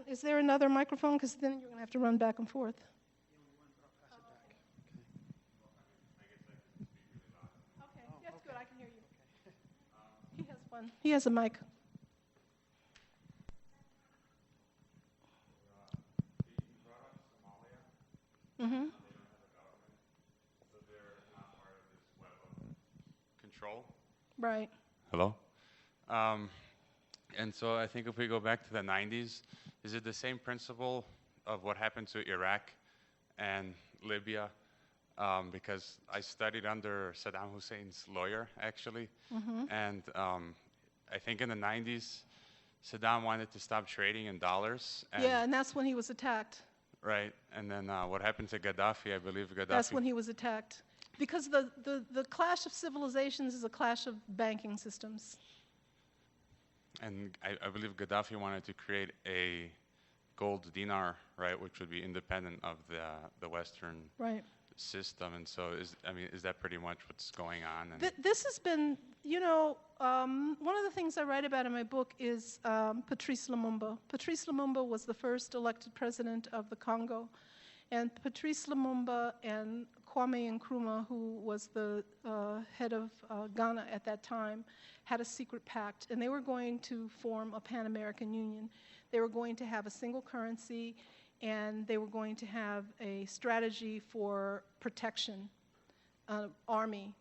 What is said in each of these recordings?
Is there another microphone? Because then you're going to have to run back and forth. Okay, that's good. I can hear you. He has one. He has a mic. Mm-hmm. Control. Right. Hello? And so I think if we go back to the 90s, is it the same principle of what happened to Iraq and Libya? Because I studied under Saddam Hussein's lawyer, actually. Mm-hmm. And I think in the 90s, Saddam wanted to stop trading in dollars. Yeah, and that's when he was attacked. Right. And then what happened to Gaddafi? I believe Gaddafi. That's when he was attacked. Because the clash of civilizations is a clash of banking systems. And I believe Gaddafi wanted to create a gold dinar, right, which would be independent of the Western system. And so, is that pretty much what's going on? This has been, one of the things I write about in my book is Patrice Lumumba. Patrice Lumumba was the first elected president of the Congo. And Patrice Lumumba and Kwame Nkrumah, who was the head of Ghana at that time, had a secret pact, and they were going to form a Pan-American Union. They were going to have a single currency, and they were going to have a strategy for protection, an army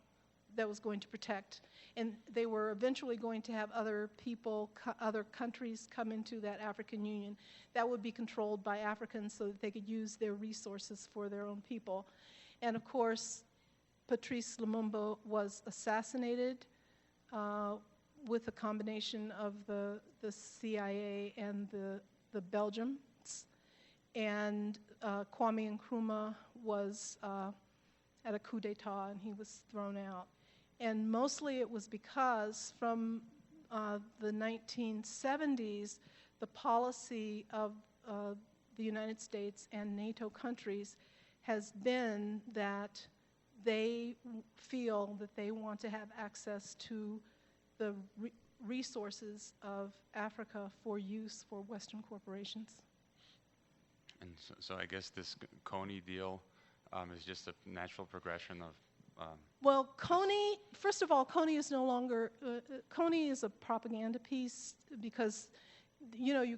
that was going to protect. And they were eventually going to have other people, other countries come into that African Union. That would be controlled by Africans so that they could use their resources for their own people. And of course, Patrice Lumumba was assassinated with a combination of the CIA and the Belgians. And Kwame Nkrumah was at a coup d'etat, and he was thrown out. And mostly it was because from the 1970s, the policy of the United States and NATO countries has been that they feel that they want to have access to the resources of Africa for use for Western corporations. And so I guess this Coney deal is just a natural progression of well, Coney, first of all, Coney is no longer, Coney is a propaganda piece because, you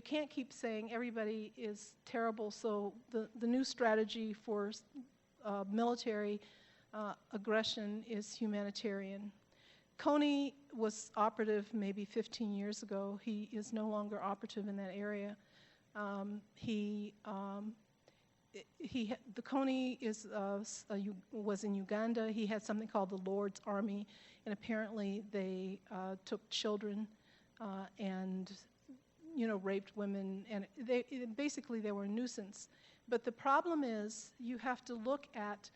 can't keep saying everybody is terrible, so the new strategy for military aggression is humanitarian. Coney was operative maybe 15 years ago. He is no longer operative in that area. The Coney was in Uganda. He had something called the Lord's Army, and apparently they took children and raped women, and basically they were a nuisance. But the problem is you have to look at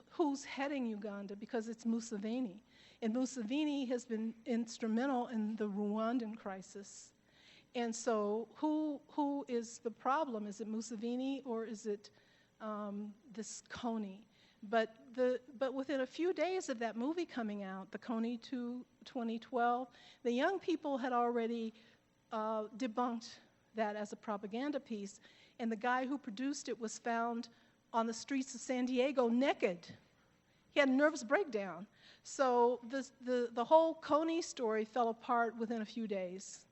who's heading Uganda, because it's Museveni, and Museveni has been instrumental in the Rwandan crisis. And so who is the problem? Is it Museveni or is it this Coney? But within a few days of that movie coming out, the Coney 2 2012, the young people had already debunked that as a propaganda piece, and the guy who produced it was found on the streets of San Diego naked. He had a nervous breakdown. So the whole Coney story fell apart within a few days.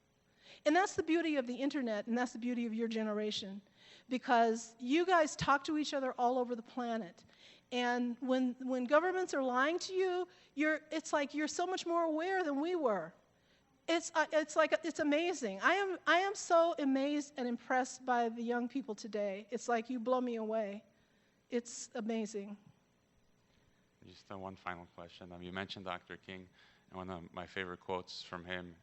And that's the beauty of the internet, and that's the beauty of your generation, because you guys talk to each other all over the planet. And when governments are lying to you, it's like you're so much more aware than we were. It's amazing. I am so amazed and impressed by the young people today. It's like you blow me away. It's amazing. Just one final question. You mentioned Dr. King, and one of my favorite quotes from him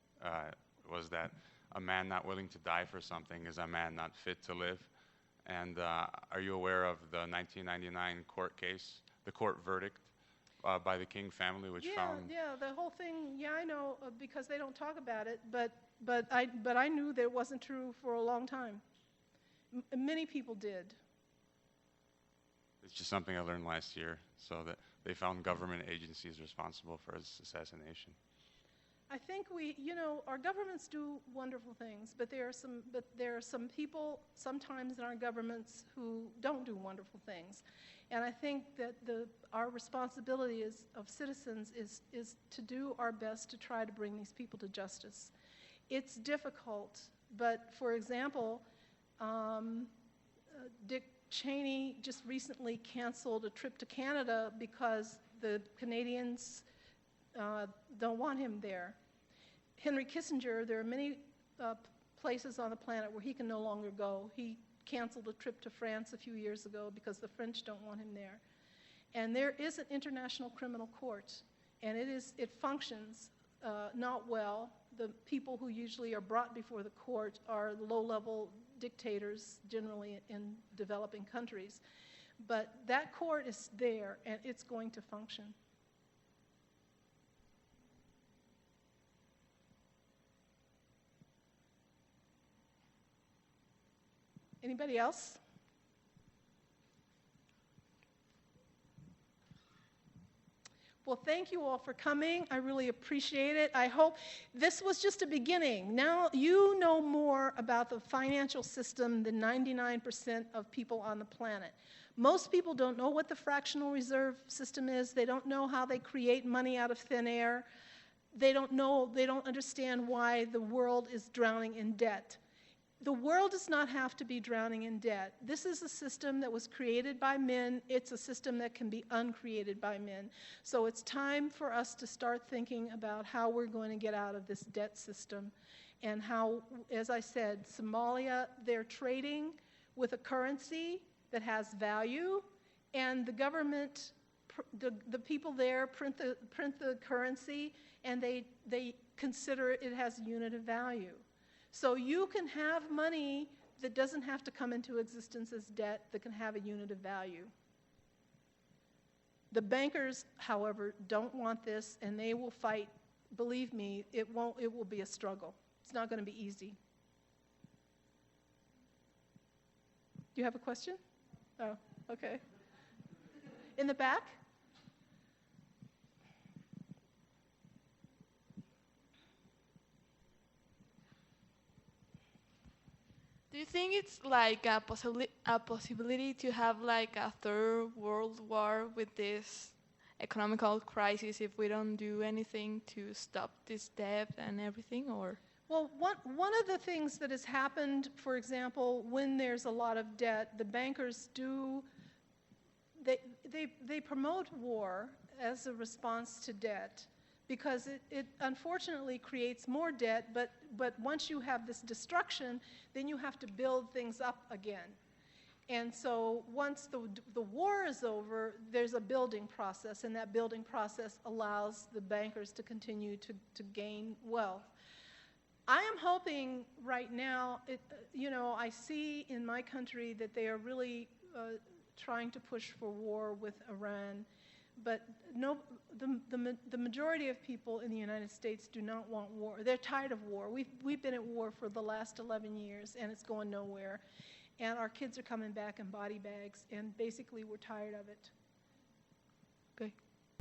was that a man not willing to die for something is a man not fit to live. And are you aware of the 1999 court case, the court verdict by the King family, which found? Yeah, the whole thing. Yeah, I know because they don't talk about it. But I knew that it wasn't true for a long time. Many people did. It's just something I learned last year. So that they found government agencies responsible for his assassination. I think our governments do wonderful things, but there are some people sometimes in our governments who don't do wonderful things. And I think that our responsibility of citizens is to do our best to try to bring these people to justice. It's difficult, but for example, Dick Cheney just recently canceled a trip to Canada because the Canadians don't want him there. Henry Kissinger, there are many places on the planet where he can no longer go. He canceled a trip to France a few years ago because the French don't want him there. And there is an international criminal court, and it functions not well. The people who usually are brought before the court are low-level dictators, generally in developing countries. But that court is there, and it's going to function. Anybody else? Well, thank you all for coming. I really appreciate it. I hope this was just a beginning. Now you know more about the financial system than 99% of people on the planet. Most people don't know what the fractional reserve system is. They don't know how they create money out of thin air. They don't understand why the world is drowning in debt. The world does not have to be drowning in debt. This is a system that was created by men. It's a system that can be uncreated by men. So it's time for us to start thinking about how we're going to get out of this debt system and how, as I said, Somalia, they're trading with a currency that has value, and the government, the people there print the currency, and they consider it has a unit of value. So you can have money that doesn't have to come into existence as debt, that can have a unit of value. The bankers, however, don't want this, and they will fight. Believe me, it will be a struggle. It's not going to be easy. Do you have a question? Oh, okay. In the back? Do you think it's like a possibility to have like a third world war with this economical crisis if we don't do anything to stop this debt and everything, or? Well, one of the things that has happened, for example, when there's a lot of debt, the bankers they promote war as a response to debt, because it unfortunately creates more debt, but once you have this destruction, then you have to build things up again. And so once the war is over, there's a building process, and that building process allows the bankers to continue to gain wealth. I am hoping right now, I see in my country that they are really trying to push for war with Iran. But no, the majority of people in the United States do not want war. They're tired of war. We've been at war for the last 11 years, and it's going nowhere. And our kids are coming back in body bags, and basically we're tired of it.